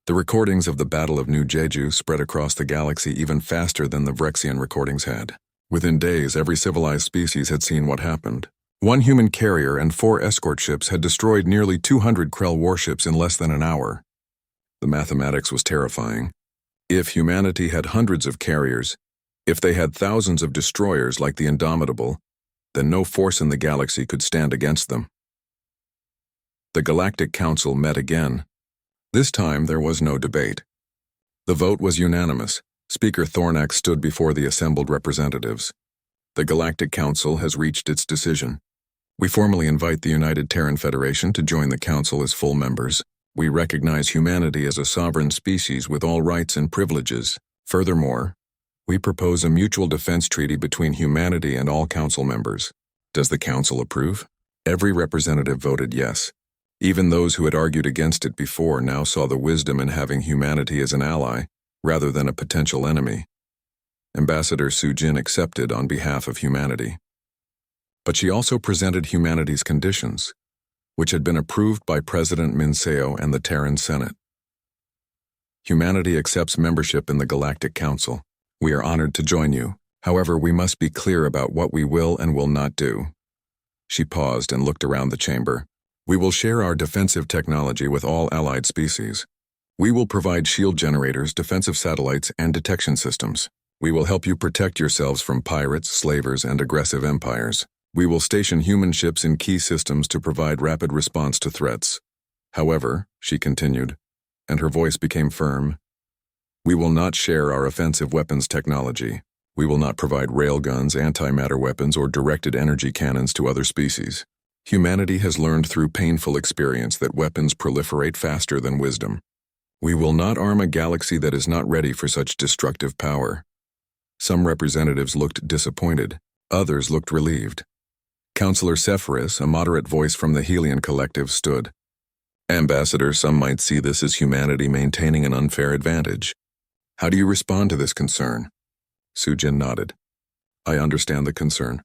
The recordings of the Battle of New Jeju spread across the galaxy even faster than the Vrexian recordings had. Within days, every civilized species had seen what happened. One human carrier and 4 escort ships had destroyed nearly 200 Krell warships in less than an hour. The mathematics was terrifying. If humanity had hundreds of carriers, if they had thousands of destroyers like the Indomitable, then no force in the galaxy could stand against them. The Galactic Council met again. This time there was no debate. The vote was unanimous. Speaker Thornax stood before the assembled representatives. The Galactic Council has reached its decision. We formally invite the United Terran Federation to join the Council as full members. We recognize humanity as a sovereign species with all rights and privileges. Furthermore, we propose a mutual defense treaty between humanity and all Council members. Does the Council approve? Every representative voted yes. Even those who had argued against it before now saw the wisdom in having humanity as an ally, rather than a potential enemy. Ambassador Sujin accepted on behalf of humanity. But she also presented humanity's conditions, which had been approved by President Minseo and the Terran Senate. Humanity accepts membership in the Galactic Council. We are honored to join you. However, we must be clear about what we will and will not do. She paused and looked around the chamber. We will share our defensive technology with all allied species. We will provide shield generators, defensive satellites, and detection systems. We will help you protect yourselves from pirates, slavers, and aggressive empires. We will station human ships in key systems to provide rapid response to threats. However, she continued, and her voice became firm, we will not share our offensive weapons technology. We will not provide railguns, antimatter weapons, or directed energy cannons to other species. Humanity has learned through painful experience that weapons proliferate faster than wisdom. We will not arm a galaxy that is not ready for such destructive power. Some representatives looked disappointed. Others looked relieved. Councillor Sephiris, a moderate voice from the Helion Collective, stood. Ambassador, some might see this as humanity maintaining an unfair advantage. How do you respond to this concern? Sujin nodded. I understand the concern.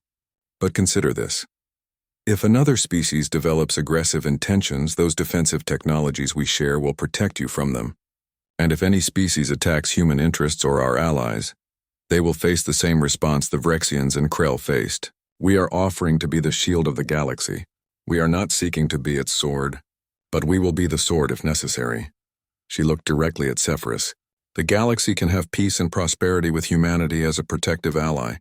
But consider this. If another species develops aggressive intentions, those defensive technologies we share will protect you from them. And if any species attacks human interests or our allies, they will face the same response the Vrexians and Krell faced. We are offering to be the shield of the galaxy. We are not seeking to be its sword, but we will be the sword if necessary. She looked directly at Sephiris. The galaxy can have peace and prosperity with humanity as a protective ally,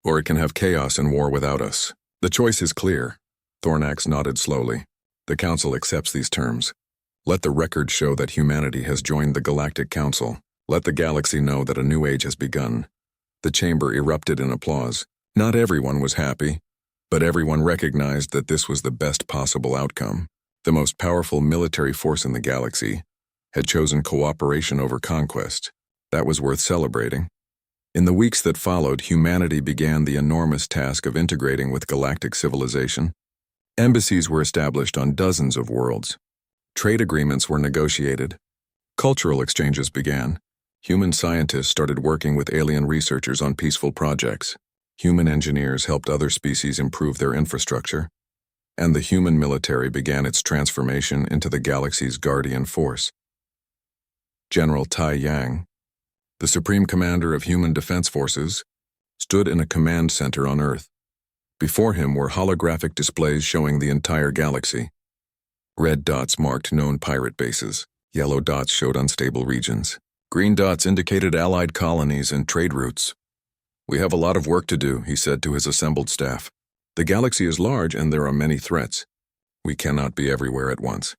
or it can have chaos and war without us. The choice is clear. Thornax nodded slowly. The Council accepts these terms. Let the record show that humanity has joined the Galactic Council. Let the galaxy know that a new age has begun. The chamber erupted in applause. Not everyone was happy, but everyone recognized that this was the best possible outcome. The most powerful military force in the galaxy had chosen cooperation over conquest. That was worth celebrating. In the weeks that followed, humanity began the enormous task of integrating with galactic civilization. Embassies were established on dozens of worlds. Trade agreements were negotiated. Cultural exchanges began. Human scientists started working with alien researchers on peaceful projects. Human engineers helped other species improve their infrastructure. And the human military began its transformation into the galaxy's guardian force. General Tai Yang, the Supreme Commander of Human Defense Forces, stood in a command center on Earth. Before him were holographic displays showing the entire galaxy. Red dots marked known pirate bases. Yellow dots showed unstable regions. Green dots indicated allied colonies and trade routes. We have a lot of work to do, he said to his assembled staff. The galaxy is large and there are many threats. We cannot be everywhere at once.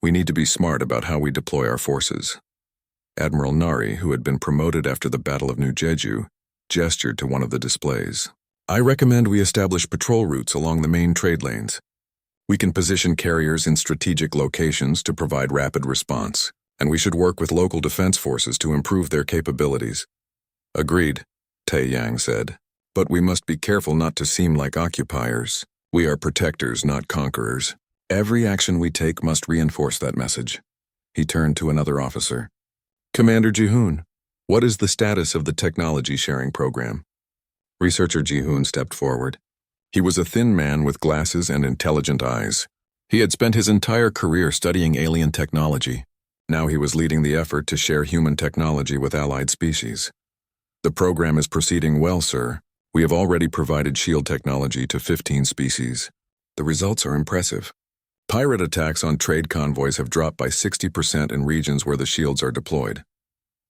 We need to be smart about how we deploy our forces. Admiral Nari, who had been promoted after the Battle of New Jeju, gestured to one of the displays. I recommend we establish patrol routes along the main trade lanes. We can position carriers in strategic locations to provide rapid response, and we should work with local defense forces to improve their capabilities. Agreed, Tai Yang said. But we must be careful not to seem like occupiers. We are protectors, not conquerors. Every action we take must reinforce that message. He turned to another officer. Commander Jihoon, what is the status of the technology sharing program? Researcher Jihoon stepped forward. He was a thin man with glasses and intelligent eyes. He had spent his entire career studying alien technology. Now he was leading the effort to share human technology with allied species. The program is proceeding well, sir. We have already provided shield technology to 15 species. The results are impressive. Pirate attacks on trade convoys have dropped by 60% in regions where the shields are deployed.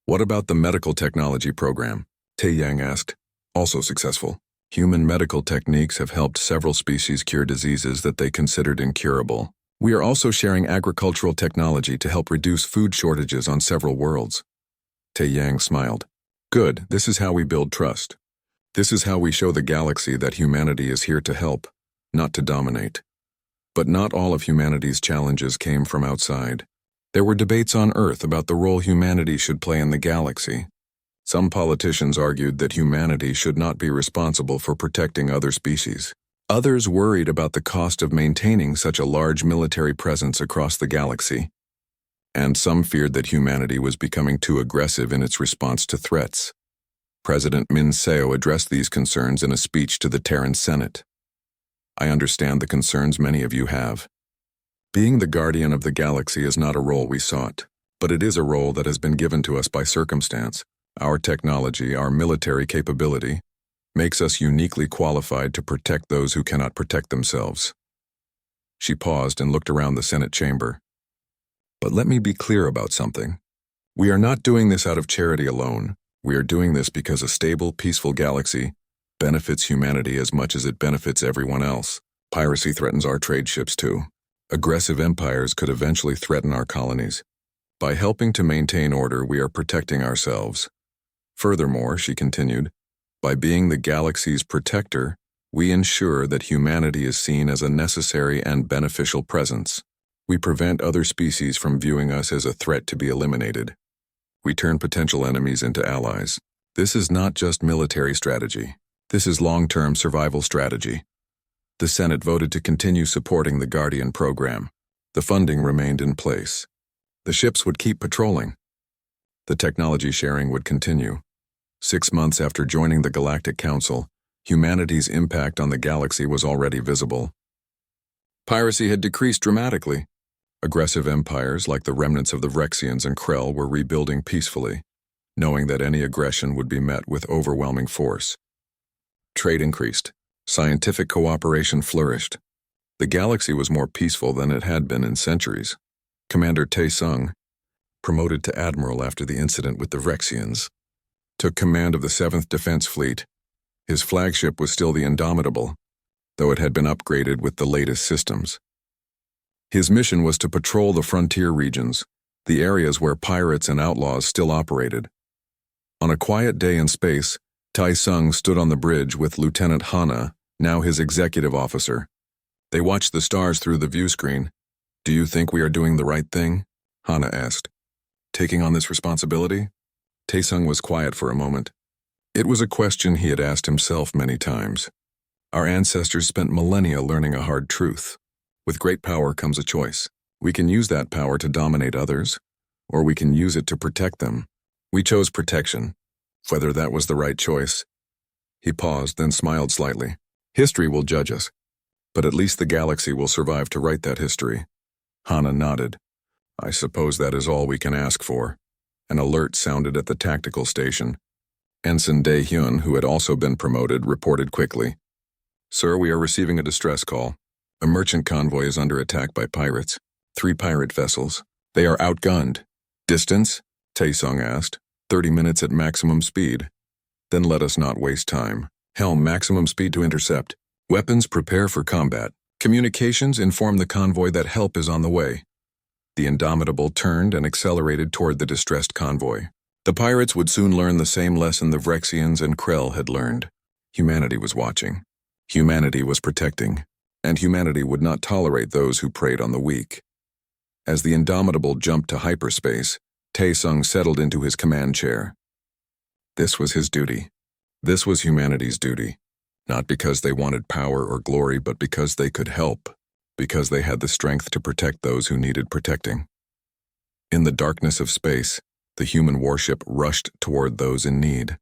What about the medical technology program? Tae-Yang asked. Also successful. Human medical techniques have helped several species cure diseases that they considered incurable. We are also sharing agricultural technology to help reduce food shortages on several worlds. Tae-Yang smiled. Good, this is how we build trust. This is how we show the galaxy that humanity is here to help, not to dominate. But not all of humanity's challenges came from outside. There were debates on Earth about the role humanity should play in the galaxy. Some politicians argued that humanity should not be responsible for protecting other species. Others worried about the cost of maintaining such a large military presence across the galaxy. And some feared that humanity was becoming too aggressive in its response to threats. President Min Seo addressed these concerns in a speech to the Terran Senate. I understand the concerns many of you have. Being the guardian of the galaxy is not a role we sought, but it is a role that has been given to us by circumstance. Our technology, our military capability, makes us uniquely qualified to protect those who cannot protect themselves. She paused and looked around the Senate chamber. But let me be clear about something. We are not doing this out of charity alone. We are doing this because a stable, peaceful galaxy benefits humanity as much as it benefits everyone else. Piracy threatens our trade ships too. Aggressive empires could eventually threaten our colonies. By helping to maintain order, we are protecting ourselves. Furthermore, she continued, by being the galaxy's protector, we ensure that humanity is seen as a necessary and beneficial presence. We prevent other species from viewing us as a threat to be eliminated. We turn potential enemies into allies. This is not just military strategy. This is long-term survival strategy. The Senate voted to continue supporting the Guardian program. The funding remained in place. The ships would keep patrolling. The technology sharing would continue. 6 months after joining the Galactic Council, humanity's impact on the galaxy was already visible. Piracy had decreased dramatically. Aggressive empires like the remnants of the Vrexians and Krell were rebuilding peacefully, knowing that any aggression would be met with overwhelming force. Trade increased. Scientific cooperation flourished. The galaxy was more peaceful than it had been in centuries. Commander Tae-Sung, promoted to admiral after the incident with the Vrexians, took command of the 7th Defense Fleet. His flagship was still the Indomitable, though it had been upgraded with the latest systems. His mission was to patrol the frontier regions, the areas where pirates and outlaws still operated. On a quiet day in space, Tae-Sung stood on the bridge with Lieutenant Hana, now his executive officer. They watched the stars through the view screen. Do you think we are doing the right thing? Hana asked. Taking on this responsibility? Tae-Sung was quiet for a moment. It was a question he had asked himself many times. Our ancestors spent millennia learning a hard truth. With great power comes a choice. We can use that power to dominate others, or we can use it to protect them. We chose protection. Whether that was the right choice. He paused, then smiled slightly. History will judge us, but at least the galaxy will survive to write that history. Hana nodded. I suppose that is all we can ask for. An alert sounded at the tactical station. Ensign Dae-hyun, who had also been promoted, reported quickly. Sir, we are receiving a distress call. A merchant convoy is under attack by pirates. 3 pirate vessels. They are outgunned. Distance? Tae-Sung asked. 30 minutes at maximum speed. Then let us not waste time. Helm, maximum speed to intercept. Weapons, prepare for combat. Communications, inform the convoy that help is on the way. The Indomitable turned and accelerated toward the distressed convoy. The pirates would soon learn the same lesson the Vrexians and Krell had learned. Humanity was watching. Humanity was protecting. And humanity would not tolerate those who preyed on the weak. As the Indomitable jumped to hyperspace, Tae-Sung settled into his command chair. This was his duty. This was humanity's duty. Not because they wanted power or glory, but because they could help. Because they had the strength to protect those who needed protecting. In the darkness of space, the human warship rushed toward those in need.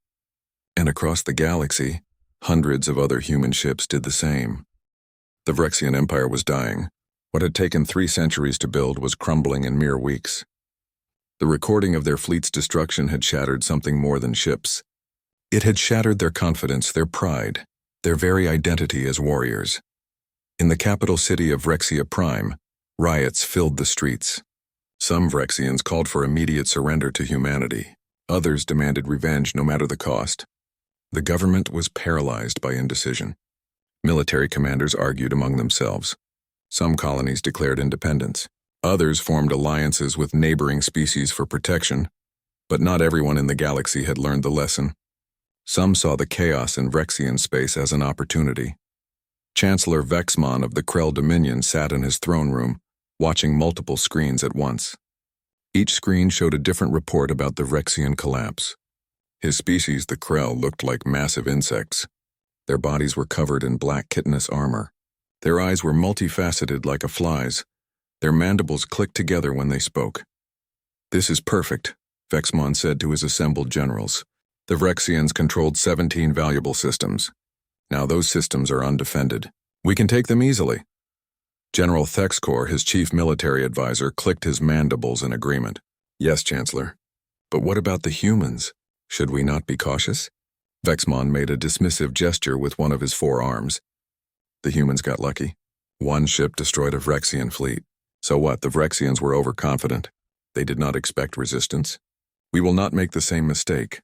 And across the galaxy, hundreds of other human ships did the same. The Vrexian Empire was dying. What had taken 3 centuries to build was crumbling in mere weeks. The recording of their fleet's destruction had shattered something more than ships. It had shattered their confidence, their pride, their very identity as warriors. In the capital city of HFY, riots filled the streets. Some Vrexians called for immediate surrender to humanity. Others demanded revenge no matter the cost. The government was paralyzed by indecision. Military commanders argued among themselves. Some colonies declared independence. Others formed alliances with neighboring species for protection, but not everyone in the galaxy had learned the lesson. Some saw the chaos in Vrexian space as an opportunity. Chancellor Vexmon of the Krell Dominion sat in his throne room, watching multiple screens at once. Each screen showed a different report about the Vrexian collapse. His species, the Krell, looked like massive insects. Their bodies were covered in black chitinous armor. Their eyes were multifaceted like a fly's. Their mandibles clicked together when they spoke. "This is perfect," Vexmon said to his assembled generals. "The Vrexians controlled 17 valuable systems. Now those systems are undefended. We can take them easily." General Thexcor, his chief military advisor, clicked his mandibles in agreement. "Yes, Chancellor. But what about the humans? Should we not be cautious?" Vexmon made a dismissive gesture with one of his forearms. "The humans got lucky. One ship destroyed a Vrexian fleet. So what? The Vrexians were overconfident. They did not expect resistance. We will not make the same mistake.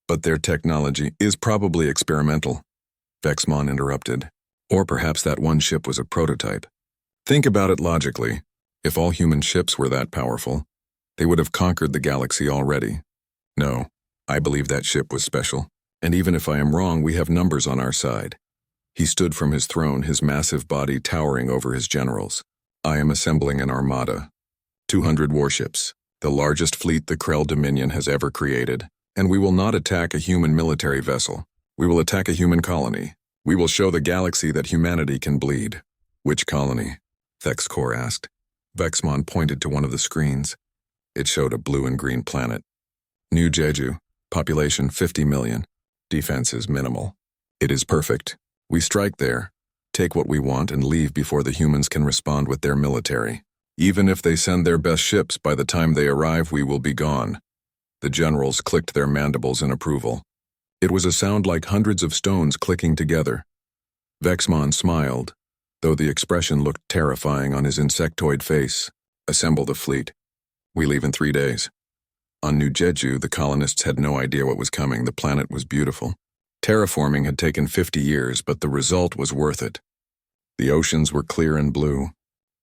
But their technology is probably experimental," Vexmon interrupted. "Or perhaps that one ship was a prototype. Think about it logically. If all human ships were that powerful, they would have conquered the galaxy already. No, I believe that ship was special. And even if I am wrong, we have numbers on our side." He stood from his throne, his massive body towering over his generals. "I am assembling an armada. 200 warships, the largest fleet the Krell Dominion has ever created. And we will not attack a human military vessel. We will attack a human colony. We will show the galaxy that humanity can bleed." "Which colony?" Thexcor asked. Vexmon pointed to one of the screens. It showed a blue and green planet. "New Jeju, population 50 million. Defenses minimal. It is perfect. We strike there, take what we want, and leave before the humans can respond with their military. Even if they send their best ships, by the time they arrive, we will be gone." The generals clicked their mandibles in approval. It was a sound like hundreds of stones clicking together. Vexmon smiled, though the expression looked terrifying on his insectoid face. "Assemble the fleet. We leave in 3 days." On New Jeju, the colonists had no idea what was coming. The planet was beautiful. Terraforming had taken 50 years, but the result was worth it. The oceans were clear and blue.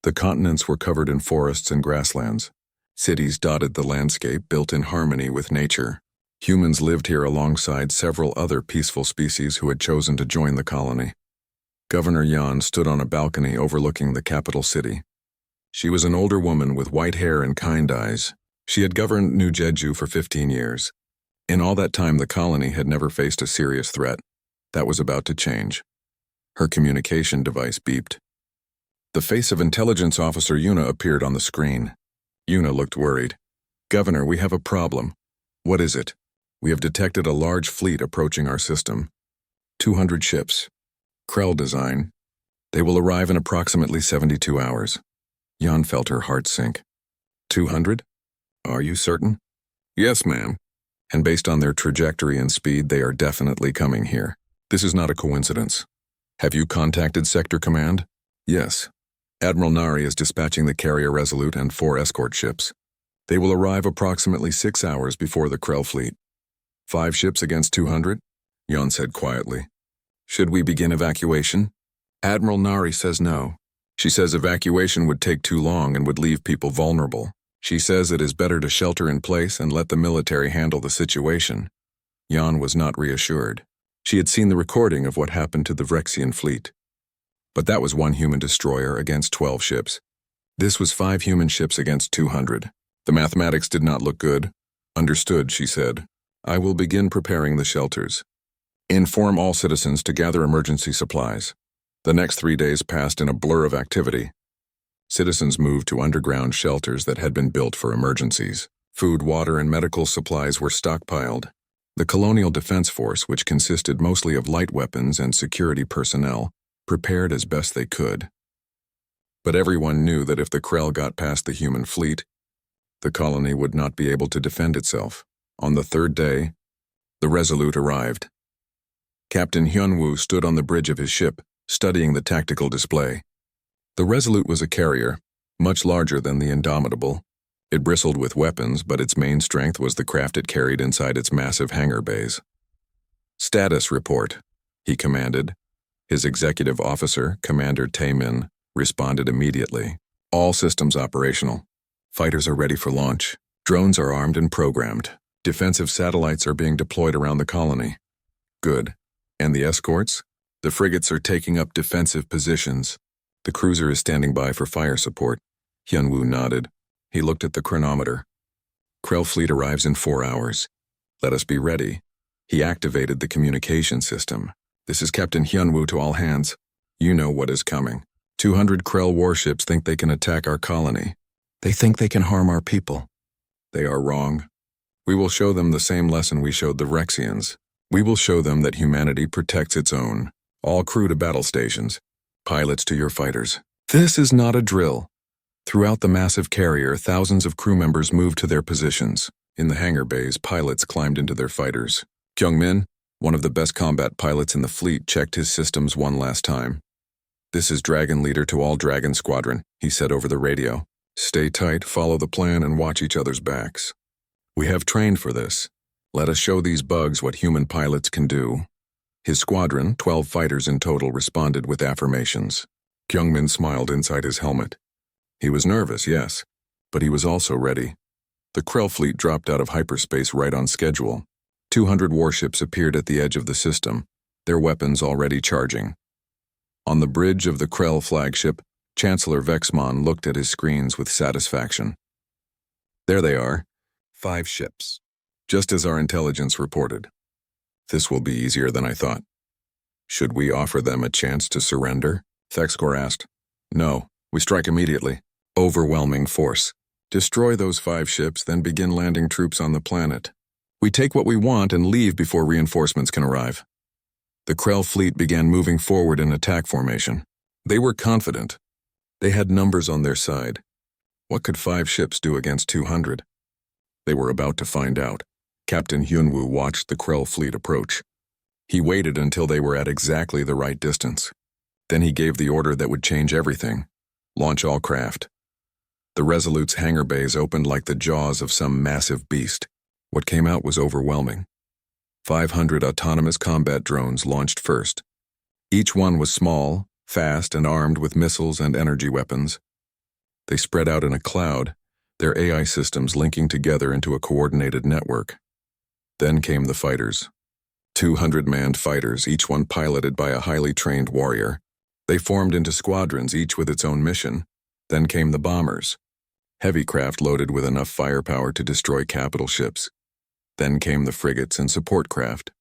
The continents were covered in forests and grasslands. Cities dotted the landscape, built in harmony with nature. Humans lived here alongside several other peaceful species who had chosen to join the colony. Governor Yan stood on a balcony overlooking the capital city. She was an older woman with white hair and kind eyes. She had governed New Jeju for 15 years. In all that time, the colony had never faced a serious threat. That was about to change. Her communication device beeped. The face of Intelligence Officer Yuna appeared on the screen. Yuna looked worried. "Governor, we have a problem." "What is it?" "We have detected a large fleet approaching our system. 200 ships. Krell design. They will arrive in approximately 72 hours. Jan felt her heart sink. 200? Are you certain? Yes, ma'am. And based on their trajectory and speed, they are definitely coming here. This is not a coincidence. Have you contacted Sector Command? Yes. Admiral Nari is dispatching the carrier Resolute and 4 escort ships. They will arrive approximately 6 hours before the Krell fleet. 5 ships against 200? Jan said quietly. Should we begin evacuation? Admiral Nari says no. She says evacuation would take too long and would leave people vulnerable. She says it is better to shelter in place and let the military handle the situation. Jan was not reassured. She had seen the recording of what happened to the Vrexian fleet. But that was 1 human destroyer against 12 ships. This was 5 human ships against 200. The mathematics did not look good. Understood, she said. I will begin preparing the shelters. Inform all citizens to gather emergency supplies. The next 3 days passed in a blur of activity. Citizens moved to underground shelters that had been built for emergencies. Food, water, and medical supplies were stockpiled. The Colonial Defense Force, which consisted mostly of light weapons and security personnel, prepared as best they could. But everyone knew that if the Krell got past the human fleet, The colony would not be able to defend itself. On the third day, the Resolute arrived. Captain Hyunwoo stood on the bridge of his ship, studying the tactical display. The Resolute was a carrier, much larger than the Indomitable. It bristled with weapons, but its main strength was the craft it carried inside its massive hangar bays. "Status report," he commanded. His executive officer, Commander Tae-min, responded immediately. "All systems operational. Fighters are ready for launch. Drones are armed and programmed. Defensive satellites are being deployed around the colony." "Good. And the escorts?" "The frigates are taking up defensive positions. The cruiser is standing by for fire support." Hyunwoo nodded. He looked at the chronometer. "Krell fleet arrives in 4 hours. Let us be ready." He activated the communication system. "This is Captain Hyunwoo to all hands. You know what is coming. 200 Krell warships think they can attack our colony. They think they can harm our people. They are wrong. We will show them the same lesson we showed the Rexians. We will show them that humanity protects its own. All crew to battle stations. Pilots to your fighters." This is not a drill. Throughout the massive carrier, thousands of crew members moved to their positions. In the hangar bays, pilots climbed into their fighters. Kyung-min, one of the best combat pilots in the fleet, checked his systems one last time. "This is Dragon Leader to all Dragon Squadron," he said over the radio. "Stay tight, follow the plan, and watch each other's backs. We have trained for this. Let us show these bugs what human pilots can do." His squadron, 12 fighters in total, responded with affirmations. Kyung-min smiled inside his helmet. He was nervous, yes, but he was also ready. The Krell fleet dropped out of hyperspace right on schedule. 200 warships appeared at the edge of the system, their weapons already charging. On the bridge of the Krell flagship, Chancellor Vexmon looked at his screens with satisfaction. "There they are, 5 ships, just as our intelligence reported. This will be easier than I thought." "Should we offer them a chance to surrender?" Thexkor asked. "No, we strike immediately. Overwhelming force. Destroy those 5 ships, then begin landing troops on the planet. We take what we want and leave before reinforcements can arrive." The Krell fleet began moving forward in attack formation. They were confident. They had numbers on their side. What could 5 ships do against 200? They were about to find out. Captain Hyunwoo watched the Krell fleet approach. He waited until they were at exactly the right distance. Then he gave the order that would change everything. Launch all craft. The Resolute's hangar bays opened like the jaws of some massive beast. What came out was overwhelming. 500 autonomous combat drones launched first. Each one was small, fast, and armed with missiles and energy weapons. They spread out in a cloud, their AI systems linking together into a coordinated network. Then came the fighters. 200 manned fighters, each one piloted by a highly trained warrior. They formed into squadrons, each with its own mission. Then came the bombers, heavy craft loaded with enough firepower to destroy capital ships. Then came the frigates and support craft,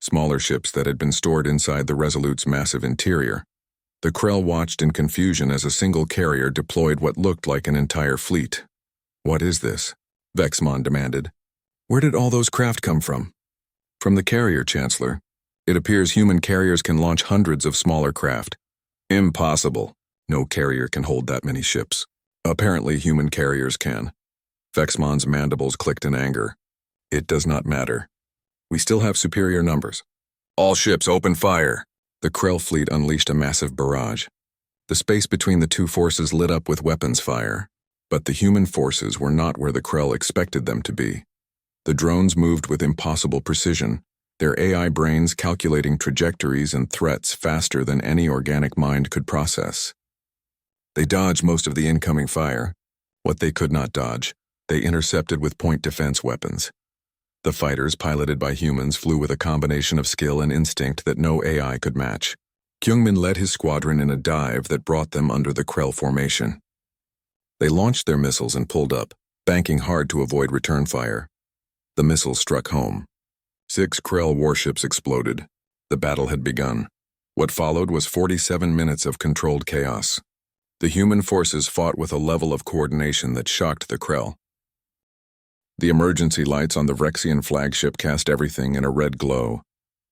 smaller ships that had been stored inside the Resolute's massive interior. The Krell watched in confusion as a single carrier deployed what looked like an entire fleet. "What is this?" Vexmon demanded. "Where did all those craft come from?" "From the carrier, Chancellor. It appears human carriers can launch hundreds of smaller craft." "Impossible. No carrier can hold that many ships." "Apparently human carriers can." Vexmon's mandibles clicked in anger. "It does not matter. We still have superior numbers. All ships open fire." The Krell fleet unleashed a massive barrage. The space between the two forces lit up with weapons fire. But the human forces were not where the Krell expected them to be. The drones moved with impossible precision, their AI brains calculating trajectories and threats faster than any organic mind could process. They dodged most of the incoming fire. What they could not dodge, they intercepted with point defense weapons. The fighters, piloted by humans, flew with a combination of skill and instinct that no AI could match. Kyungmin led his squadron in a dive that brought them under the Krell formation. They launched their missiles and pulled up, banking hard to avoid return fire. The missiles struck home. 6 Krell warships exploded. The battle had begun. What followed was 47 minutes of controlled chaos. The human forces fought with a level of coordination that shocked the Krell. The emergency lights on the Rexian flagship cast everything in a red glow.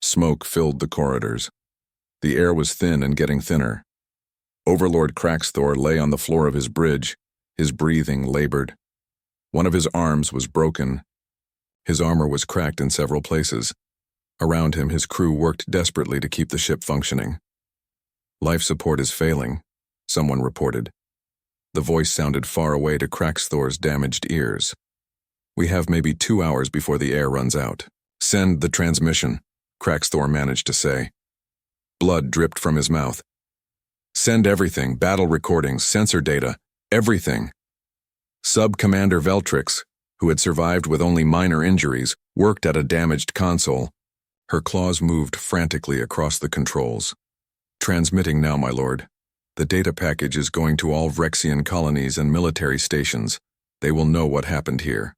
Smoke filled the corridors. The air was thin and getting thinner. Overlord Kraxthor lay on the floor of his bridge, his breathing labored. One of his arms was broken. His armor was cracked in several places. Around him, his crew worked desperately to keep the ship functioning. "Life support is failing," someone reported. The voice sounded far away to Kraxthor's damaged ears. "We have maybe 2 hours before the air runs out." "Send the transmission," Kraxthor managed to say. Blood dripped from his mouth. "Send everything, battle recordings, sensor data, everything." Sub-Commander Veltrix, who had survived with only minor injuries, worked at a damaged console. Her claws moved frantically across the controls. "Transmitting now, my lord. The data package is going to all Vrexian colonies and military stations. They will know what happened here."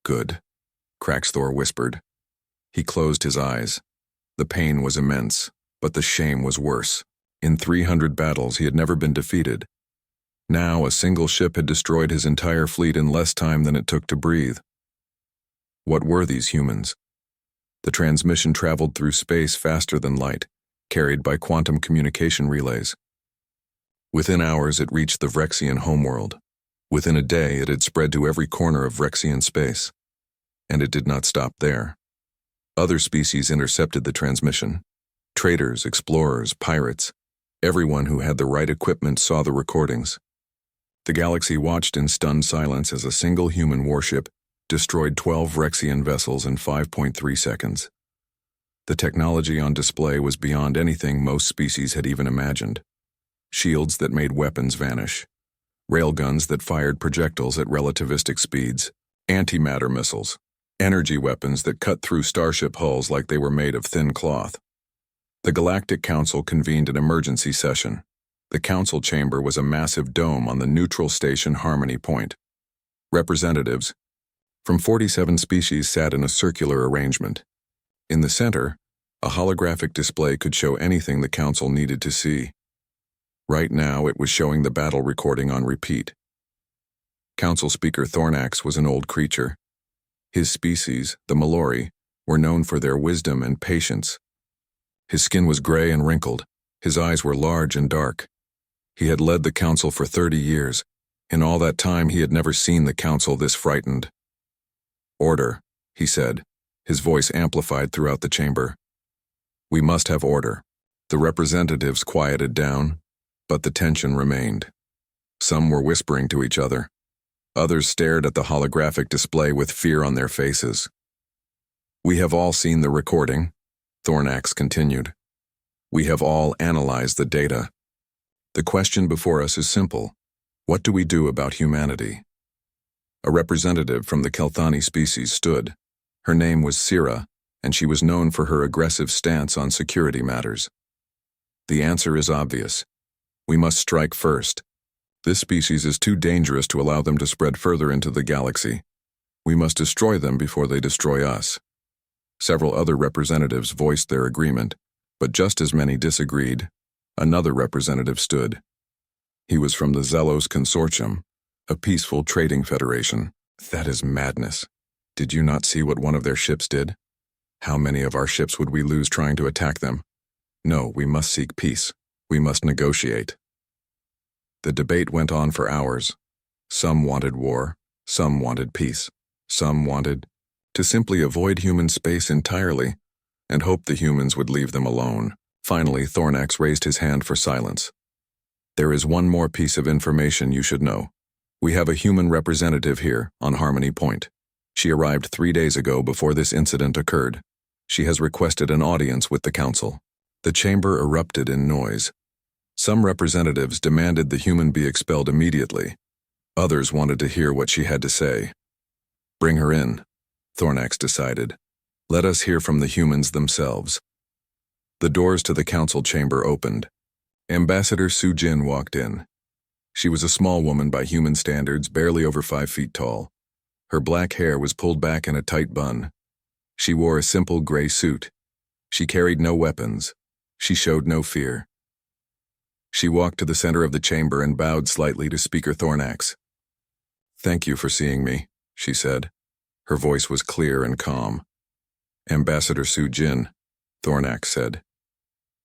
"Good," Kraxthor whispered. He closed his eyes. The pain was immense, but the shame was worse. In 300 battles, he had never been defeated. Now, a single ship had destroyed his entire fleet in less time than it took to breathe. What were these humans? The transmission traveled through space faster than light, carried by quantum communication relays. Within hours, it reached the Vrexian homeworld. Within a day, it had spread to every corner of Vrexian space. And it did not stop there. Other species intercepted the transmission. Traders, explorers, pirates. Everyone who had the right equipment saw the recordings. The galaxy watched in stunned silence as a single human warship destroyed 12 Vrexian vessels in 5.3 seconds. The technology on display was beyond anything most species had even imagined. Shields that made weapons vanish. Railguns that fired projectiles at relativistic speeds. Antimatter missiles. Energy weapons that cut through starship hulls like they were made of thin cloth. The Galactic Council convened an emergency session. The council chamber was a massive dome on the neutral station Harmony Point. Representatives from 47 species sat in a circular arrangement. In the center, a holographic display could show anything the council needed to see. Right now, it was showing the battle recording on repeat. Council Speaker Thornax was an old creature. His species, the Malori, were known for their wisdom and patience. His skin was gray and wrinkled. His eyes were large and dark. He had led the council for 30 years. In all that time, he had never seen the council this frightened. "Order," he said, his voice amplified throughout the chamber. "We must have order." The representatives quieted down, but the tension remained. Some were whispering to each other. Others stared at the holographic display with fear on their faces. "We have all seen the recording," Thornax continued. "We have all analyzed the data. The question before us is simple. What do we do about humanity?" A representative from the Kelthani species stood. Her name was Sira, and she was known for her aggressive stance on security matters. "The answer is obvious. We must strike first. This species is too dangerous to allow them to spread further into the galaxy. We must destroy them before they destroy us." Several other representatives voiced their agreement, but just as many disagreed. Another representative stood. He was from the Zelos Consortium, a peaceful trading federation. "That is madness. Did you not see what one of their ships did? How many of our ships would we lose trying to attack them? No, we must seek peace. We must negotiate." The debate went on for hours. Some wanted war, some wanted peace, some wanted to simply avoid human space entirely and hope the humans would leave them alone. Finally, Thornax raised his hand for silence. "There is one more piece of information you should know. We have a human representative here on Harmony Point. She arrived 3 days ago before this incident occurred. She has requested an audience with the council." The chamber erupted in noise. Some representatives demanded the human be expelled immediately. Others wanted to hear what she had to say. "Bring her in," Thornax decided. "Let us hear from the humans themselves." The doors to the council chamber opened. Ambassador Su Jin walked in. She was a small woman by human standards, barely over 5 feet tall. Her black hair was pulled back in a tight bun. She wore a simple gray suit. She carried no weapons. She showed no fear. She walked to the center of the chamber and bowed slightly to Speaker Thornax. "Thank you for seeing me," she said. Her voice was clear and calm. "Ambassador Su Jin," Thornax said.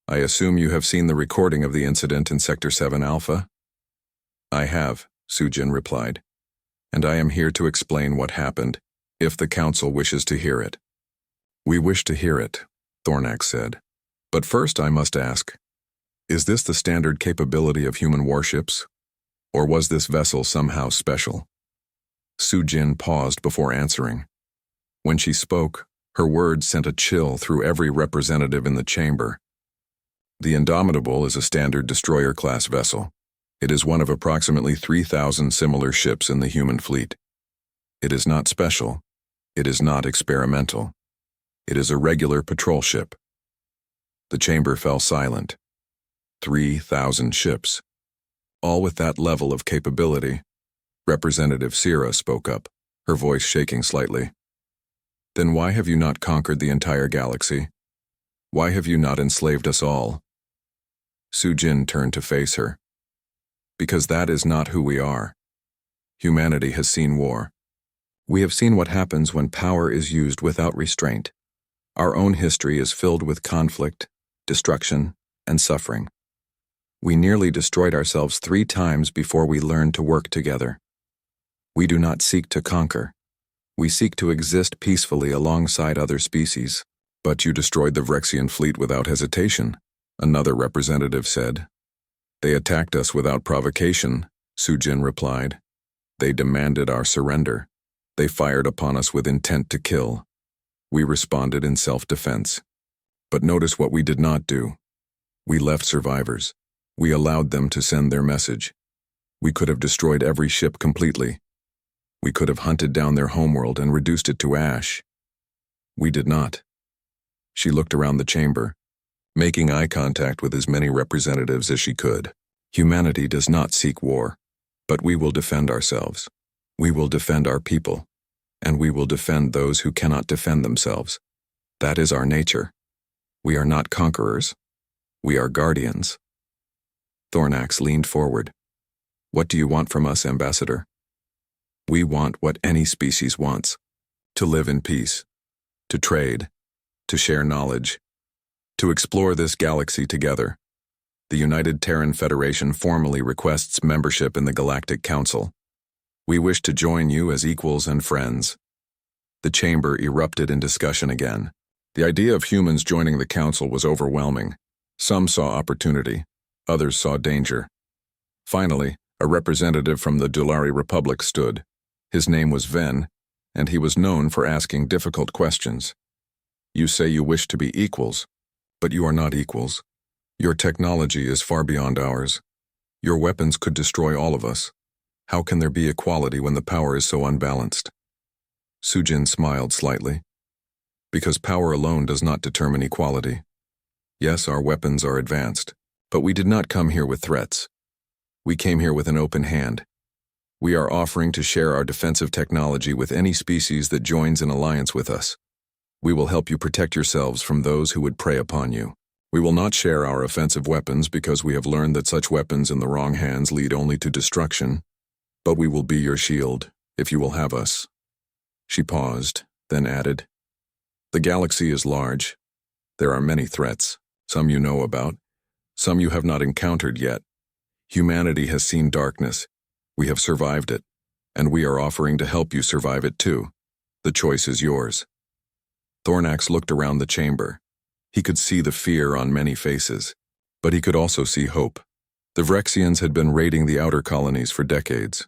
"I assume you have seen the recording of the incident in Sector 7 Alpha?" "I have," Su Jin replied. and I am here to explain what happened, if the Council wishes to hear it. We wish to hear it, Thornax said. But first I must ask, is this the standard capability of human warships? Or was this vessel somehow special? Su-Jin paused before answering. When she spoke, her words sent a chill through every representative in the chamber. The Indomitable is a standard destroyer-class vessel. It is one of approximately 3,000 similar ships in the human fleet. It is not special. It is not experimental. It is a regular patrol ship. The chamber fell silent. 3,000 ships. All with that level of capability. Representative Sierra spoke up, her voice shaking slightly. Then why have you not conquered the entire galaxy? Why have you not enslaved us all? Su-Jin turned to face her. Because that is not who we are. Humanity has seen war. We have seen what happens when power is used without restraint. Our own history is filled with conflict, destruction, and suffering. We nearly destroyed ourselves 3 times before we learned to work together. We do not seek to conquer. We seek to exist peacefully alongside other species. But you destroyed the Vrexian fleet without hesitation, another representative said. They attacked us without provocation, Su-Jin replied. They demanded our surrender. They fired upon us with intent to kill. We responded in self-defense. But notice what we did not do. We left survivors. We allowed them to send their message. We could have destroyed every ship completely. We could have hunted down their homeworld and reduced it to ash. We did not. She looked around the chamber, making eye contact with as many representatives as she could. Humanity does not seek war, but we will defend ourselves. We will defend our people, and we will defend those who cannot defend themselves. That is our nature. We are not conquerors. We are guardians. Thornax leaned forward. What do you want from us, Ambassador? We want what any species wants. To live in peace. To trade. To share knowledge. To explore this galaxy together. The United Terran Federation formally requests membership in the Galactic Council. We wish to join you as equals and friends. The chamber erupted in discussion again. The idea of humans joining the Council was overwhelming. Some saw opportunity. Others saw danger. Finally, a representative from the Dulari Republic stood. His name was Ven, and he was known for asking difficult questions. You say you wish to be equals, but you are not equals. Your technology is far beyond ours. Your weapons could destroy all of us. How can there be equality when the power is so unbalanced? Su-Jin smiled slightly. Because power alone does not determine equality. Yes, our weapons are advanced, but we did not come here with threats. We came here with an open hand. We are offering to share our defensive technology with any species that joins an alliance with us. We will help you protect yourselves from those who would prey upon you. We will not share our offensive weapons because we have learned that such weapons in the wrong hands lead only to destruction. But we will be your shield, if you will have us. She paused, then added, The galaxy is large. There are many threats, some you know about, some you have not encountered yet. Humanity has seen darkness. We have survived it, and we are offering to help you survive it too. The choice is yours. Thornax looked around the chamber. He could see the fear on many faces, but he could also see hope. The Vrexians had been raiding the outer colonies for decades.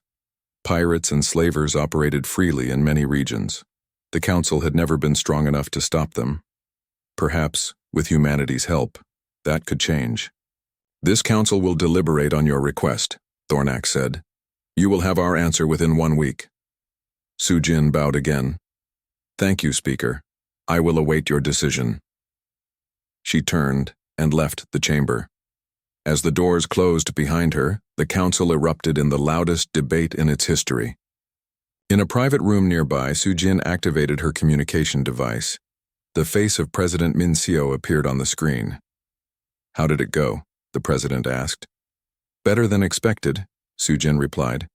Pirates and slavers operated freely in many regions. The Council had never been strong enough to stop them. Perhaps, with humanity's help, that could change. This Council will deliberate on your request, Thornax said. You will have our answer within 1 week. Su-Jin bowed again. Thank you, Speaker. I will await your decision. She turned and left the chamber. As the doors closed behind her, the Council erupted in the loudest debate in its history. In a private room nearby, Su-Jin activated her communication device. The face of President Min-Seo appeared on the screen. How did it go? The president asked. Better than expected, Su-Jin replied.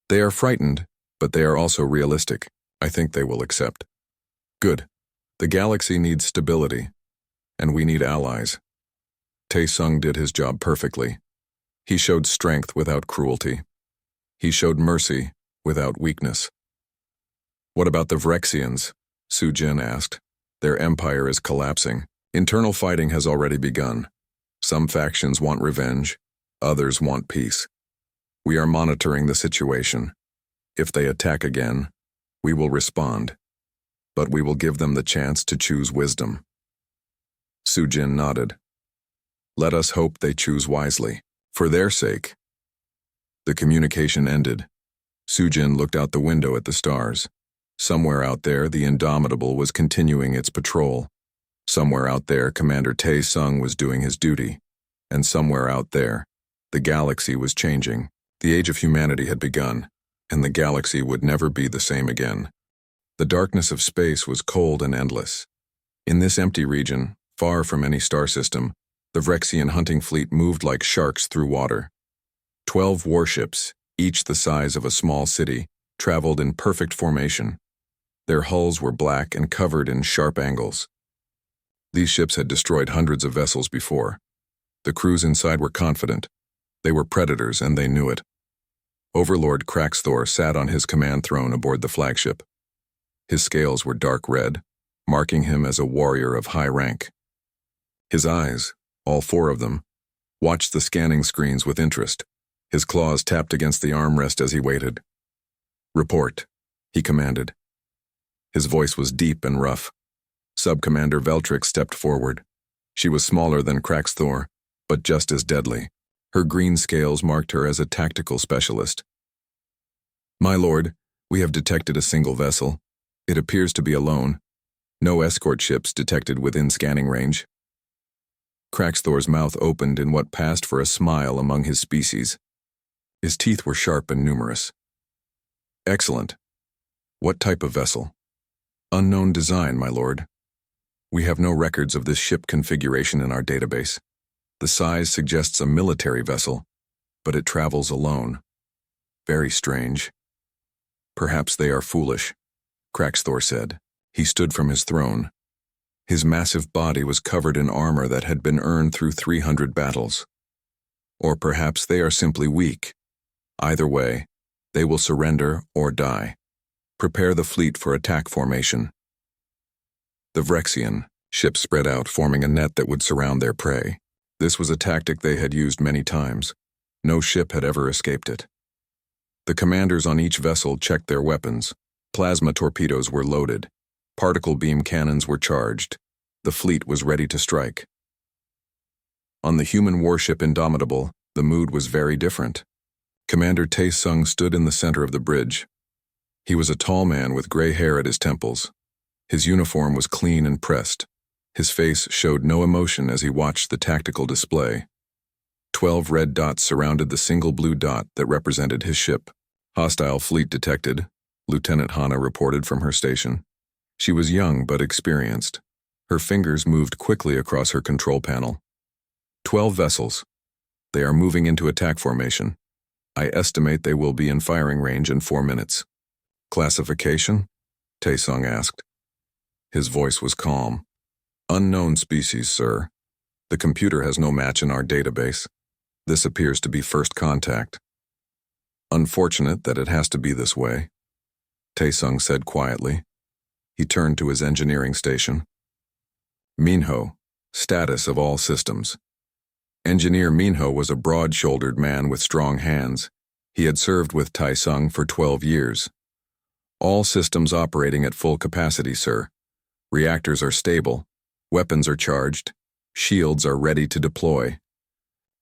They are frightened, but they are also realistic. I think they will accept. Good. The galaxy needs stability, and we need allies. Tae-Sung did his job perfectly. He showed strength without cruelty. He showed mercy without weakness. What about the Vrexians? Su Jin asked. Their empire is collapsing. Internal fighting has already begun. Some factions want revenge, others want peace. We are monitoring the situation. If they attack again, we will respond, but we will give them the chance to choose wisdom. Su Jin nodded. Let us hope they choose wisely, for their sake. The communication ended. Su Jin looked out the window at the stars. Somewhere out there, the Indomitable was continuing its patrol. Somewhere out there, Commander Tae Sung was doing his duty. And somewhere out there, the galaxy was changing. The age of humanity had begun, and the galaxy would never be the same again. The darkness of space was cold and endless. In this empty region, far from any star system, the Vrexian hunting fleet moved like sharks through water. 12 warships, each the size of a small city, traveled in perfect formation. Their hulls were black and covered in sharp angles. These ships had destroyed hundreds of vessels before. The crews inside were confident. They were predators, and they knew it. Overlord Kraxthor sat on his command throne aboard the flagship. His scales were dark red, marking him as a warrior of high rank. His eyes, all 4 of them, watched the scanning screens with interest. His claws tapped against the armrest as he waited. Report, he commanded. His voice was deep and rough. Sub-Commander Veltrix stepped forward. She was smaller than Kraxthor, but just as deadly. Her green scales marked her as a tactical specialist. My lord, we have detected a single vessel. It appears to be alone. No escort ships detected within scanning range. Kraxthor's mouth opened in what passed for a smile among his species. His teeth were sharp and numerous. Excellent. What type of vessel? Unknown design, my lord. We have no records of this ship configuration in our database. The size suggests a military vessel, but it travels alone. Very strange. Perhaps they are foolish, Kraxthor said. He stood from his throne. His massive body was covered in armor that had been earned through 300 battles. Or perhaps they are simply weak. Either way, they will surrender or die. Prepare the fleet for attack formation. The Vrexian ships spread out, forming a net that would surround their prey. This was a tactic they had used many times. No ship had ever escaped it. The commanders on each vessel checked their weapons. Plasma torpedoes were loaded. Particle beam cannons were charged. The fleet was ready to strike. On the human warship Indomitable, the mood was very different. Commander Tae Sung stood in the center of the bridge. He was a tall man with gray hair at his temples. His uniform was clean and pressed. His face showed no emotion as he watched the tactical display. 12 red dots surrounded the single blue dot that represented his ship. Hostile fleet detected, Lieutenant Hana reported from her station. She was young but experienced. Her fingers moved quickly across her control panel. 12 vessels. They are moving into attack formation. I estimate they will be in firing range in 4 minutes. Classification? Tae Sung asked. His voice was calm. Unknown species, sir. The computer has no match in our database. This appears to be first contact. Unfortunate that it has to be this way, Tae Sung said quietly. He turned to his engineering station. Minho, status of all systems. Engineer Minho was a broad-shouldered man with strong hands. He had served with Tae Sung for 12 years. All systems operating at full capacity, sir. Reactors are stable. Weapons are charged. Shields are ready to deploy.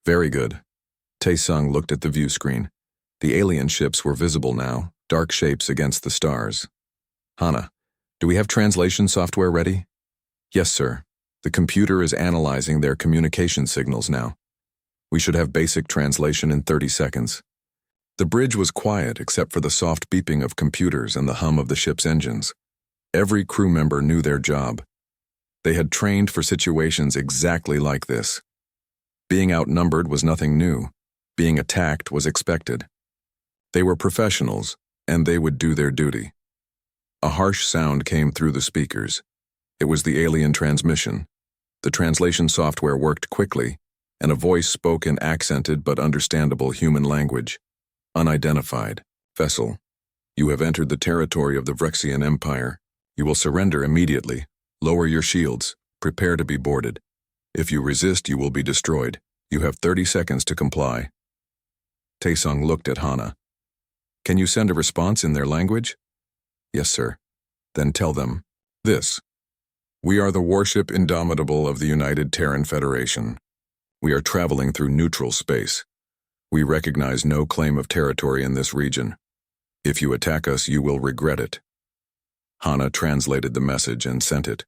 Very good. Tae Sung looked at the view screen. The alien ships were visible now, dark shapes against the stars. Hana, do we have translation software ready? Yes, sir. The computer is analyzing their communication signals now. We should have basic translation in 30 seconds. The bridge was quiet except for the soft beeping of computers and the hum of the ship's engines. Every crew member knew their job. They had trained for situations exactly like this. Being outnumbered was nothing new. Being attacked was expected. They were professionals, and they would do their duty. A harsh sound came through the speakers. It was the alien transmission. The translation software worked quickly, and a voice spoke in accented but understandable human language. Unidentified. Vessel. You have entered the territory of the Vrexian Empire. You will surrender immediately. Lower your shields. Prepare to be boarded. If you resist, you will be destroyed. You have 30 seconds to comply. Taesung looked at Hana. Can you send a response in their language? Yes, sir. Then tell them this. We are the warship Indomitable of the United Terran Federation. We are traveling through neutral space. We recognize no claim of territory in this region. If you attack us, you will regret it. Hana translated the message and sent it.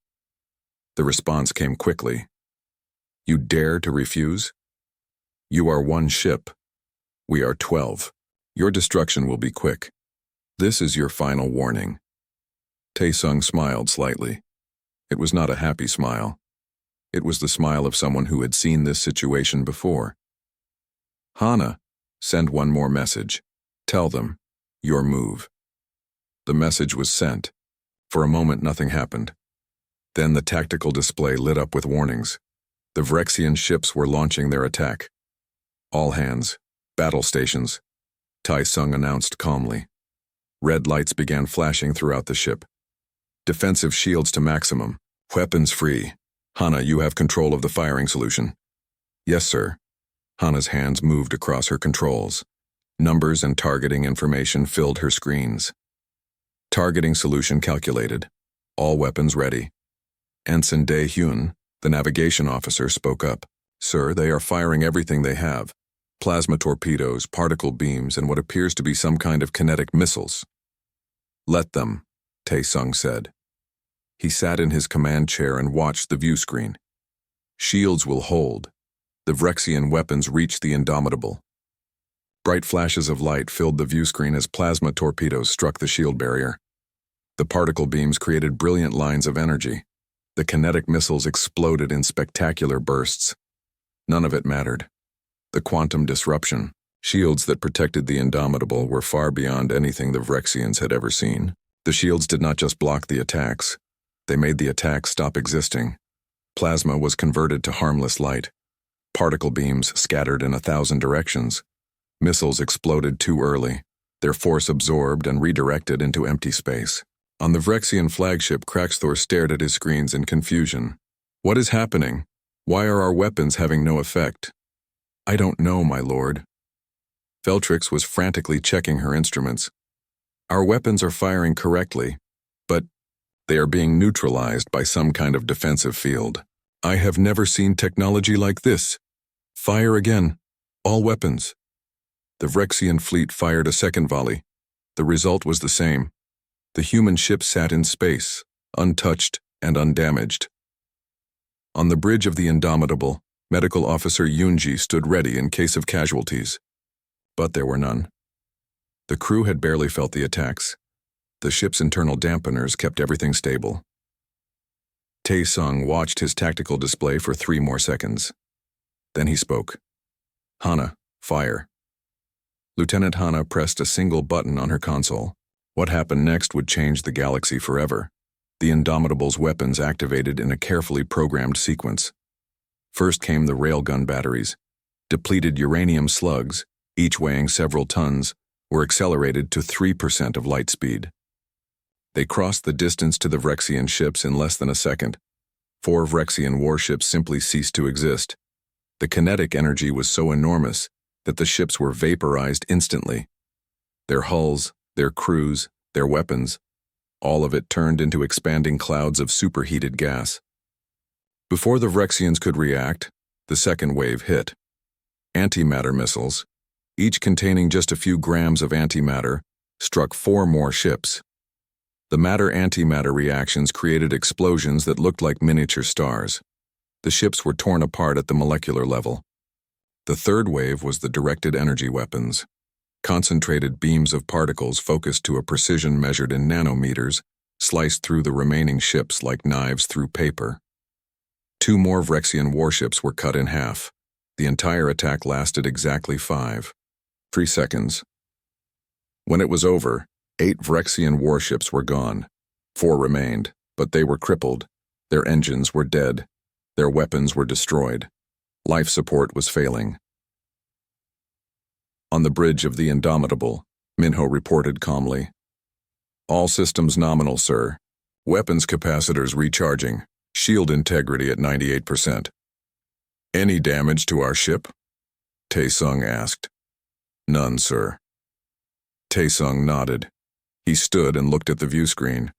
The response came quickly. You dare to refuse? You are one ship. We are 12. Your destruction will be quick. This is your final warning. Taesung smiled slightly. It was not a happy smile. It was the smile of someone who had seen this situation before. Hana, send one more message. Tell them, your move. The message was sent. For a moment, nothing happened. Then the tactical display lit up with warnings. The Vrexian ships were launching their attack. All hands, battle stations, Taesung announced calmly. Red lights began flashing throughout the ship. Defensive shields to maximum. Weapons free. Hana, you have control of the firing solution. Yes, sir. Hana's hands moved across her controls. Numbers and targeting information filled her screens. Targeting solution calculated. All weapons ready. Ensign Dae-hyun, the navigation officer, spoke up. Sir, they are firing everything they have. Plasma torpedoes, particle beams, and what appears to be some kind of kinetic missiles. Let them, Taesung said. He sat in his command chair and watched the view screen. Shields will hold. The Vrexian weapons reached the Indomitable. Bright flashes of light filled the view screen as plasma torpedoes struck the shield barrier. The particle beams created brilliant lines of energy. The kinetic missiles exploded in spectacular bursts. None of it mattered. The quantum disruption, shields that protected the Indomitable, were far beyond anything the Vrexians had ever seen. The shields did not just block the attacks. They made the attacks stop existing. Plasma was converted to harmless light. Particle beams scattered in 1,000 directions. Missiles exploded too early, their force absorbed and redirected into empty space. On the Vrexian flagship, Kraxthor stared at his screens in confusion. What is happening? Why are our weapons having no effect? I don't know, my lord. Feltrix was frantically checking her instruments. Our weapons are firing correctly, but they are being neutralized by some kind of defensive field. I have never seen technology like this. Fire again. All weapons. The Vrexian fleet fired a second volley. The result was the same. The human ship sat in space, untouched and undamaged. On the bridge of the Indomitable, Medical Officer Yoonji stood ready in case of casualties. But there were none. The crew had barely felt the attacks. The ship's internal dampeners kept everything stable. Taesung watched his tactical display for 3 more seconds. Then he spoke. Hana, fire. Lieutenant Hana pressed a single button on her console. What happened next would change the galaxy forever. The Indomitable's weapons activated in a carefully programmed sequence. First came the railgun batteries. Depleted uranium slugs, each weighing several tons, were accelerated to 3% of light speed. They crossed the distance to the Vrexian ships in less than a second. 4 Vrexian warships simply ceased to exist. The kinetic energy was so enormous that the ships were vaporized instantly. Their hulls, their crews, their weapons, all of it turned into expanding clouds of superheated gas. Before the Vrexians could react, the second wave hit. Antimatter missiles, each containing just a few grams of antimatter, struck 4 more ships. The matter-antimatter reactions created explosions that looked like miniature stars. The ships were torn apart at the molecular level. The third wave was the directed energy weapons. Concentrated beams of particles focused to a precision measured in nanometers sliced through the remaining ships like knives through paper. 2 more Vrexian warships were cut in half. The entire attack lasted exactly 3 seconds. When it was over, 8 Vrexian warships were gone. 4 remained, but they were crippled. Their engines were dead. Their weapons were destroyed. Life support was failing. On the bridge of the Indomitable, Minho reported calmly, All systems nominal, sir. Weapons capacitors recharging. Shield integrity at 98%. Any damage to our ship? Tae-sung asked. None, sir. Tae-sung nodded. He stood and looked at the view screen.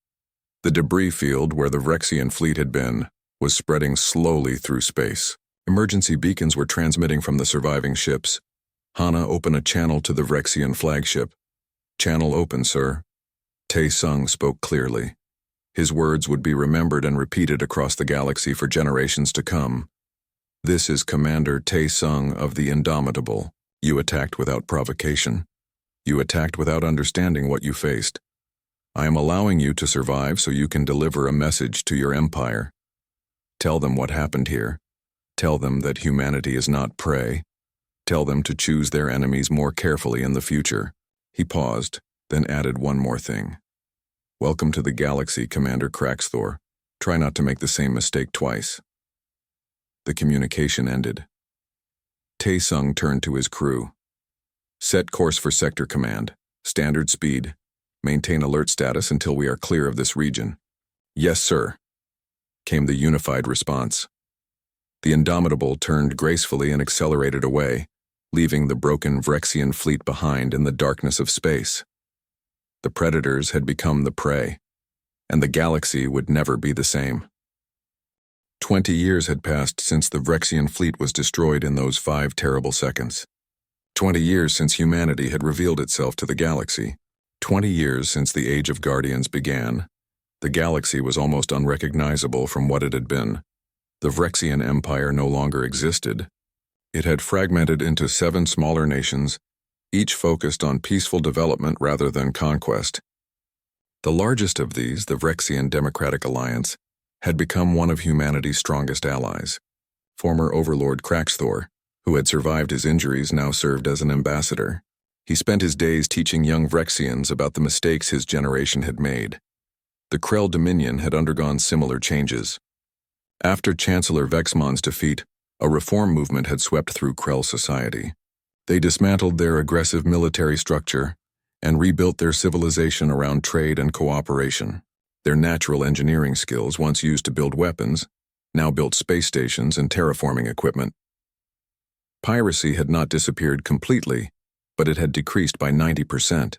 The debris field where the Vrexian fleet had been was spreading slowly through space. Emergency beacons were transmitting from the surviving ships. Hana, open a channel to the Vrexian flagship. Channel open, sir. Tae-sung spoke clearly. His words would be remembered and repeated across the galaxy for generations to come. This is Commander Tae-sung of the Indomitable. You attacked without provocation. You attacked without understanding what you faced. I am allowing you to survive so you can deliver a message to your empire. Tell them what happened here. Tell them that humanity is not prey. Tell them to choose their enemies more carefully in the future. He paused, then added one more thing. Welcome to the galaxy, Commander Kraxthor. Try not to make the same mistake twice. The communication ended. Tae-sung turned to his crew. Set course for Sector Command. Standard speed. Maintain alert status until we are clear of this region. Yes, sir, came the unified response. The Indomitable turned gracefully and accelerated away, leaving the broken Vrexian fleet behind in the darkness of space. The predators had become the prey, and the galaxy would never be the same. 20 years had passed since the Vrexian fleet was destroyed in those 5 terrible seconds. 20 years since humanity had revealed itself to the galaxy. 20 years since the Age of Guardians began. The galaxy was almost unrecognizable from what it had been. The Vrexian Empire no longer existed. It had fragmented into 7 smaller nations, each focused on peaceful development rather than conquest. The largest of these, the Vrexian Democratic Alliance, had become one of humanity's strongest allies. Former Overlord Kraxthor, who had survived his injuries, now served as an ambassador. He spent his days teaching young Vrexians about the mistakes his generation had made. The Krell Dominion had undergone similar changes. After Chancellor Vexmon's defeat, a reform movement had swept through Krell society. They dismantled their aggressive military structure and rebuilt their civilization around trade and cooperation. Their natural engineering skills, once used to build weapons, now built space stations and terraforming equipment. Piracy had not disappeared completely, but it had decreased by 90%.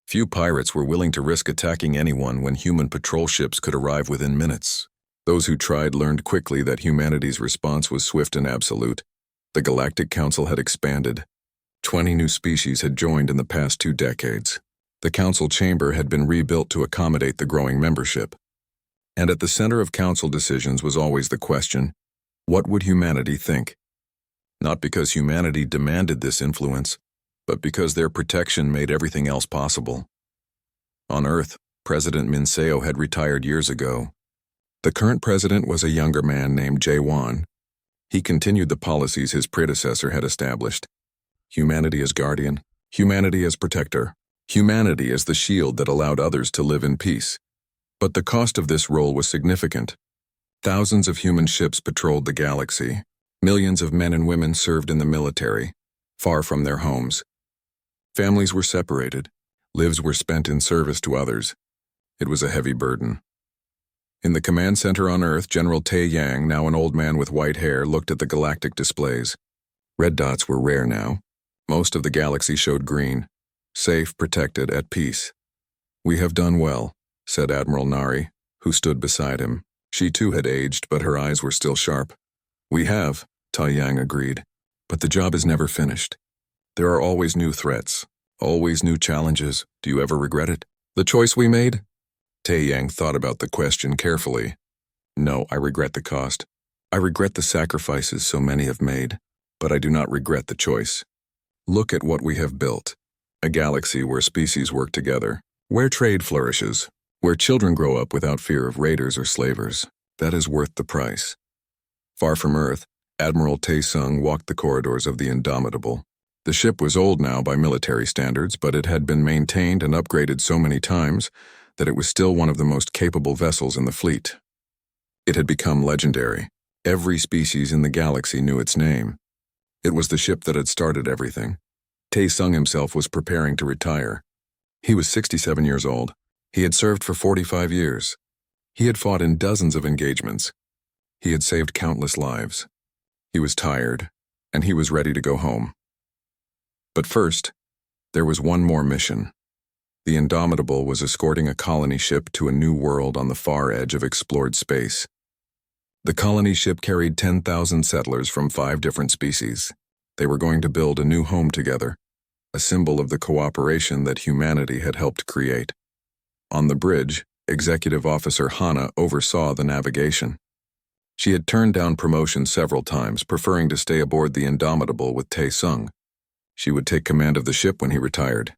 Few pirates were willing to risk attacking anyone when human patrol ships could arrive within minutes. Those who tried learned quickly that humanity's response was swift and absolute. The Galactic Council had expanded. 20 new species had joined in the past 2 decades. The Council chamber had been rebuilt to accommodate the growing membership. And at the center of Council decisions was always the question, what would humanity think? Not because humanity demanded this influence, but because their protection made everything else possible. On Earth, President Minseo had retired years ago. The current president was a younger man named Jae-won. He continued the policies his predecessor had established. Humanity as guardian, humanity as protector, humanity as the shield that allowed others to live in peace. But the cost of this role was significant. Thousands of human ships patrolled the galaxy. Millions of men and women served in the military, far from their homes. Families were separated. Lives were spent in service to others. It was a heavy burden. In the command center on Earth, General Tae Yang, now an old man with white hair, looked at the galactic displays. Red dots were rare now. Most of the galaxy showed green. Safe, protected, at peace. We have done well, said Admiral Nari, who stood beside him. She too had aged, but her eyes were still sharp. We have, Tai Yang agreed, but the job is never finished. There are always new threats, always new challenges. Do you ever regret it? The choice we made? Tae Yang thought about the question carefully. No, I regret the cost. I regret the sacrifices so many have made, but I do not regret the choice. Look at what we have built. A galaxy where species work together, where trade flourishes, where children grow up without fear of raiders or slavers. That is worth the price. Far from Earth, Admiral Tae-sung walked the corridors of the Indomitable. The ship was old now by military standards, but it had been maintained and upgraded so many times that it was still one of the most capable vessels in the fleet. It had become legendary. Every species in the galaxy knew its name. It was the ship that had started everything. Tae-sung himself was preparing to retire. He was 67 years old. He had served for 45 years. He had fought in dozens of engagements. He had saved countless lives. He was tired, and he was ready to go home. But first, there was one more mission. The Indomitable was escorting a colony ship to a new world on the far edge of explored space. The colony ship carried 10,000 settlers from 5 different species. They were going to build a new home together, a symbol of the cooperation that humanity had helped create. On the bridge, Executive Officer Hana oversaw the navigation. She had turned down promotion several times, preferring to stay aboard the Indomitable with Tae-sung. She would take command of the ship when he retired.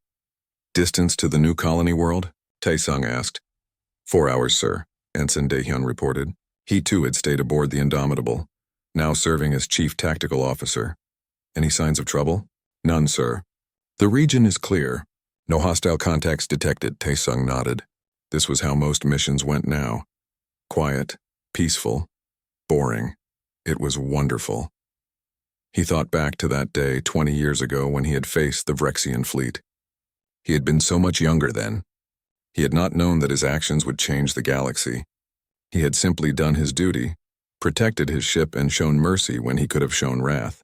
Distance to the new colony world? Tae-sung asked. 4 hours, sir, Ensign Dae-hyun reported. He too had stayed aboard the Indomitable, now serving as Chief Tactical Officer. Any signs of trouble? None, sir. The region is clear. No hostile contacts detected, Tae-sung nodded. This was how most missions went now. Quiet, peaceful, boring. It was wonderful. He thought back to that day 20 years ago when he had faced the Vrexian fleet. He had been so much younger then. He had not known that his actions would change the galaxy. He had simply done his duty, protected his ship, and shown mercy when he could have shown wrath.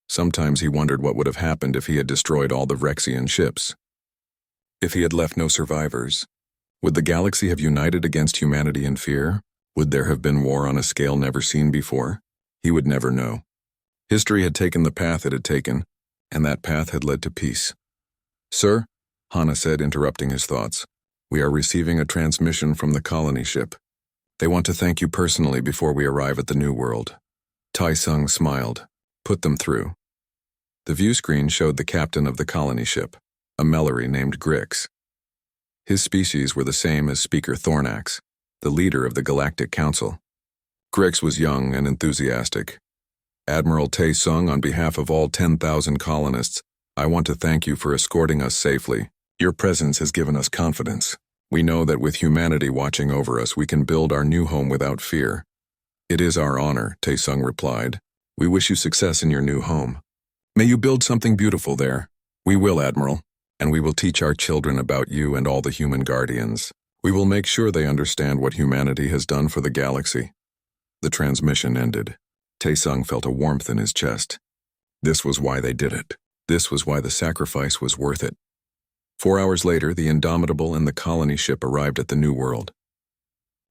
Sometimes he wondered what would have happened if he had destroyed all the Vrexian ships. If he had left no survivors, would the galaxy have united against humanity in fear? Would there have been war on a scale never seen before? He would never know. History had taken the path it had taken, and that path had led to peace. Sir, Hana said, interrupting his thoughts, we are receiving a transmission from the colony ship. They want to thank you personally before we arrive at the new world. Tae-sung smiled. Put them through. The view screen showed the captain of the colony ship, a Mellery named Grix. His species were the same as Speaker Thornax, the leader of the Galactic Council. Grix was young and enthusiastic. Admiral Tae-sung, on behalf of all 10,000 colonists, I want to thank you for escorting us safely. Your presence has given us confidence. We know that with humanity watching over us, we can build our new home without fear. It is our honor, Tae-sung replied. We wish you success in your new home. May you build something beautiful there. We will, Admiral, and we will teach our children about you and all the human guardians. We will make sure they understand what humanity has done for the galaxy. The transmission ended. Tae-sung felt a warmth in his chest. This was why they did it. This was why the sacrifice was worth it. 4 hours later, the Indomitable and the colony ship arrived at the new world.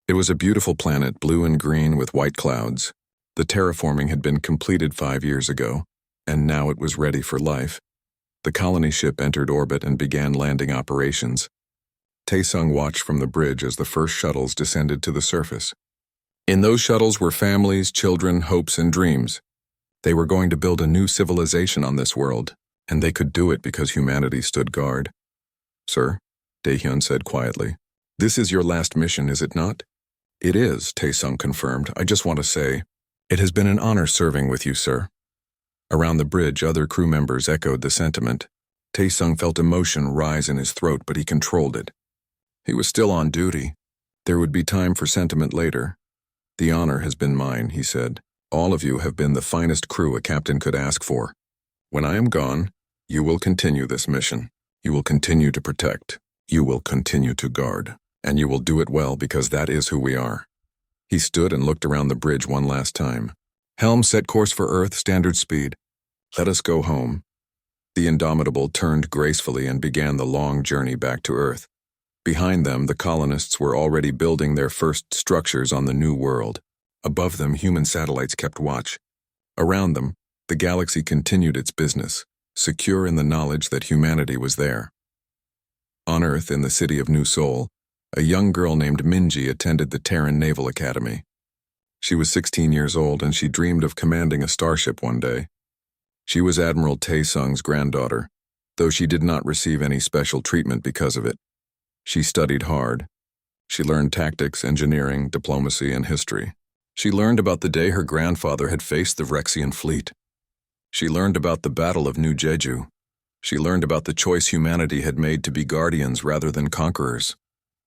It was a beautiful planet, blue and green with white clouds. The terraforming had been completed 5 years ago, and now it was ready for life. The colony ship entered orbit and began landing operations. Tae-sung watched from the bridge as the first shuttles descended to the surface. In those shuttles were families, children, hopes, and dreams. They were going to build a new civilization on this world, and they could do it because humanity stood guard. Sir, Dae-hyun said quietly, this is your last mission, is it not? It is, Tae-sung confirmed. I just want to say, it has been an honor serving with you, sir. Around the bridge, other crew members echoed the sentiment. Tae-sung felt emotion rise in his throat, but he controlled it. He was still on duty. There would be time for sentiment later. The honor has been mine, he said. All of you have been the finest crew a captain could ask for. When I am gone, you will continue this mission. You will continue to protect. You will continue to guard. And you will do it well because that is who we are. He stood and looked around the bridge one last time. Helm set course for Earth, standard speed. Let us go home. The Indomitable turned gracefully and began the long journey back to Earth. Behind them, the colonists were already building their first structures on the new world. Above them, human satellites kept watch. Around them, the galaxy continued its business, secure in the knowledge that humanity was there. On Earth, in the city of New Seoul, a young girl named Minji attended the Terran Naval Academy. She was 16 years old and she dreamed of commanding a starship one day. She was Admiral Tae-sung's granddaughter, though she did not receive any special treatment because of it. She studied hard. She learned tactics, engineering, diplomacy, and history. She learned about the day her grandfather had faced the Vrexian fleet. She learned about the Battle of New Jeju. She learned about the choice humanity had made to be guardians rather than conquerors.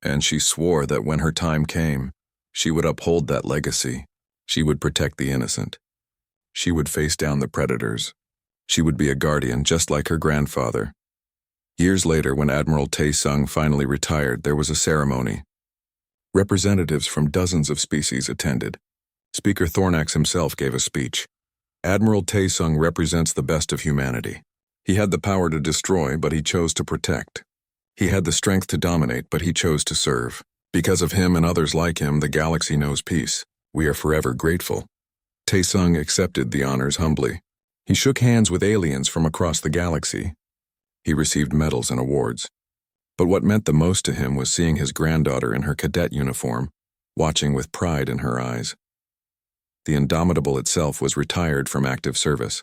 And she swore that when her time came, she would uphold that legacy. She would protect the innocent. She would face down the predators. She would be a guardian just like her grandfather. Years later, when Admiral Tae-sung finally retired, there was a ceremony. Representatives from dozens of species attended. Speaker Thornax himself gave a speech. Admiral Tae-sung represents the best of humanity. He had the power to destroy, but he chose to protect. He had the strength to dominate, but he chose to serve. Because of him and others like him, the galaxy knows peace. We are forever grateful. Tae-sung accepted the honors humbly. He shook hands with aliens from across the galaxy. He received medals and awards. But what meant the most to him was seeing his granddaughter in her cadet uniform, watching with pride in her eyes. The Indomitable itself was retired from active service.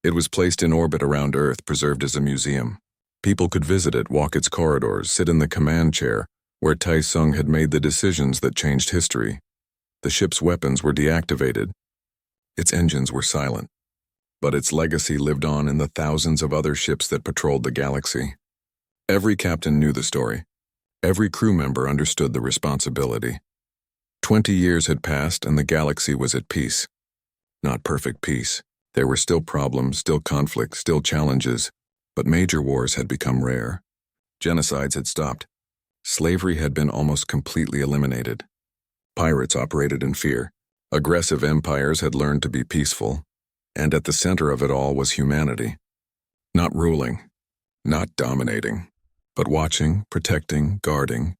It was placed in orbit around Earth, preserved as a museum. People could visit it, walk its corridors, sit in the command chair, where Tae-sung had made the decisions that changed history. The ship's weapons were deactivated. Its engines were silent. But its legacy lived on in the thousands of other ships that patrolled the galaxy. Every captain knew the story. Every crew member understood the responsibility. 20 years had passed and the galaxy was at peace. Not perfect peace. There were still problems, still conflicts, still challenges, but major wars had become rare. Genocides had stopped. Slavery had been almost completely eliminated. Pirates operated in fear. Aggressive empires had learned to be peaceful. And at the center of it all was humanity. Not ruling, not dominating, but watching, protecting, guarding,